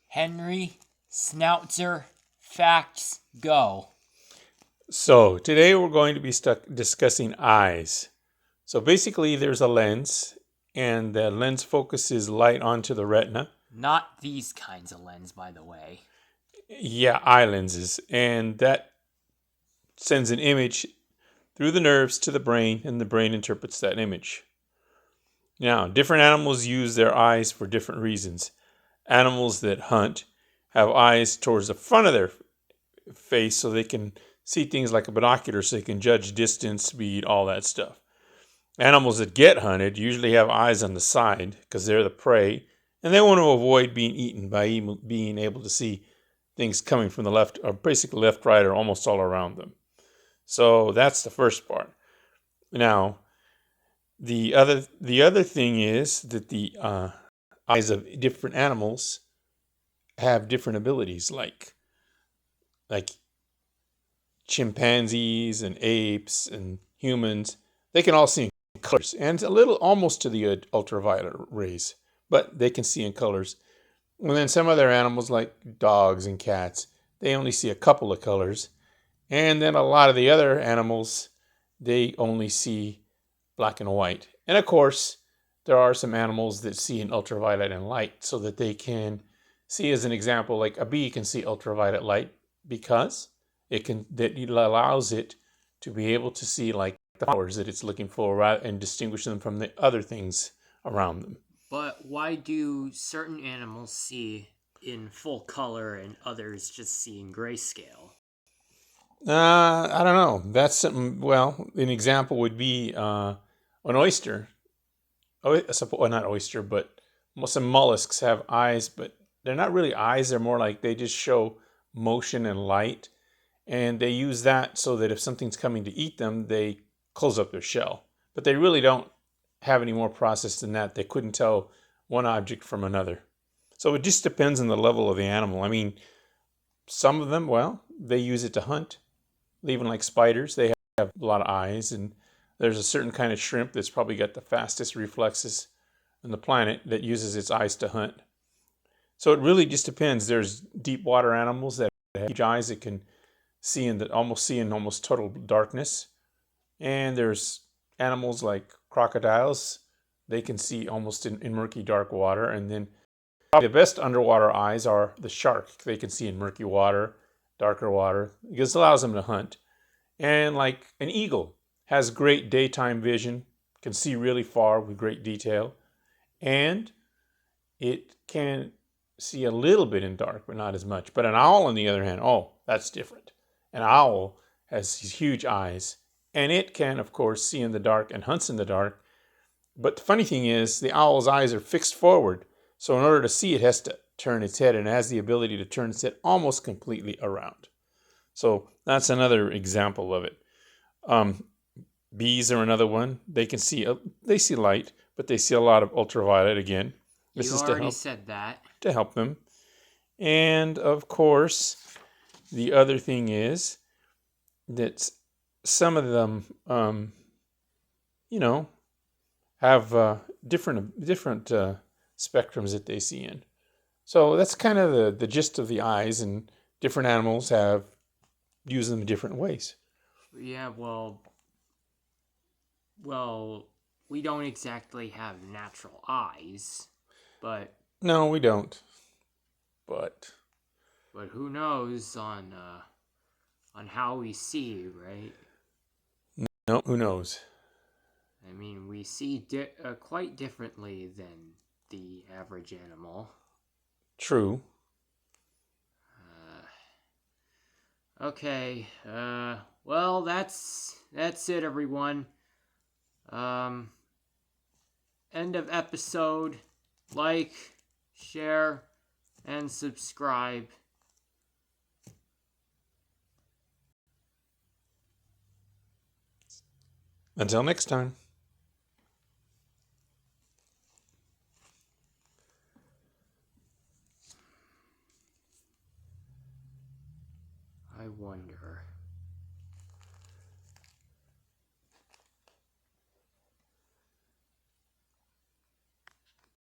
Henry, Snoutzer, facts, go. So today we're going to be discussing eyes. So basically there's a lens and the lens focuses light onto the retina. Not these kinds of lens, by the way. Yeah, eye lenses. And that sends an image through the nerves to the brain and the brain interprets that image. Now, different animals use their eyes for different reasons. Animals that hunt have eyes towards the front of their face so they can see things like a binocular, so they can judge distance, speed, all that stuff. Animals that get hunted usually have eyes on the side because they're the prey and they want to avoid being eaten by being able to see things coming from the left, or basically left, right, or almost all around them. So that's the first part. Now, the other thing is that the eyes of different animals have different abilities, like chimpanzees and apes and humans. They can all see in colors, and a little almost to the ultraviolet rays, but they can see in colors. And then some other animals, like dogs and cats, they only see a couple of colors. And then a lot of the other animals, they only see black and white. And of course, there are some animals that see in ultraviolet and light so that they can see, as an example, like a bee can see ultraviolet light because it allows it to be able to see like the flowers that it's looking for and distinguish them from the other things around them. But why do certain animals see in full color and others just see in grayscale? I don't know. That's something. Well, an example would be an oyster. Oh, well, not oyster, but some mollusks have eyes, but they're not really eyes. They're more like they just show motion and light. And they use that so that if something's coming to eat them, they close up their shell. But they really don't have any more process than that. They couldn't tell one object from another. So it just depends on the level of the animal. I mean, some of them, well, they use it to hunt. Even like spiders, they have a lot of eyes. And there's a certain kind of shrimp that's probably got the fastest reflexes on the planet that uses its eyes to hunt. So it really just depends. There's deep water animals that have huge eyes that can see in almost total darkness. And there's animals like crocodiles. They can see almost in murky, dark water. And then probably the best underwater eyes are the shark. They can see in murky water, darker water, because it allows them to hunt. And like an eagle has great daytime vision, can see really far with great detail. And it can see a little bit in dark, but not as much. But an owl, on the other hand, oh, that's different. An owl has these huge eyes, and it can, of course, see in the dark and hunts in the dark. But the funny thing is, the owl's eyes are fixed forward, so in order to see, it has to turn its head, and it has the ability to turn its head almost completely around. So that's another example of it. Bees are another one. They see light, but they see a lot of ultraviolet again. You already said that. To help them. And of course, the other thing is that some of them, have different spectrums that they see in. So that's kind of the gist of the eyes, and different animals use them in different ways. Yeah, well, we don't exactly have natural eyes, but No, we don't. But who knows on how we see, right? no, who knows? I mean, we see quite differently than the average animal. True. Okay. Well, that's it, everyone. End of episode. Like, share, and subscribe. Until next time. I wonder.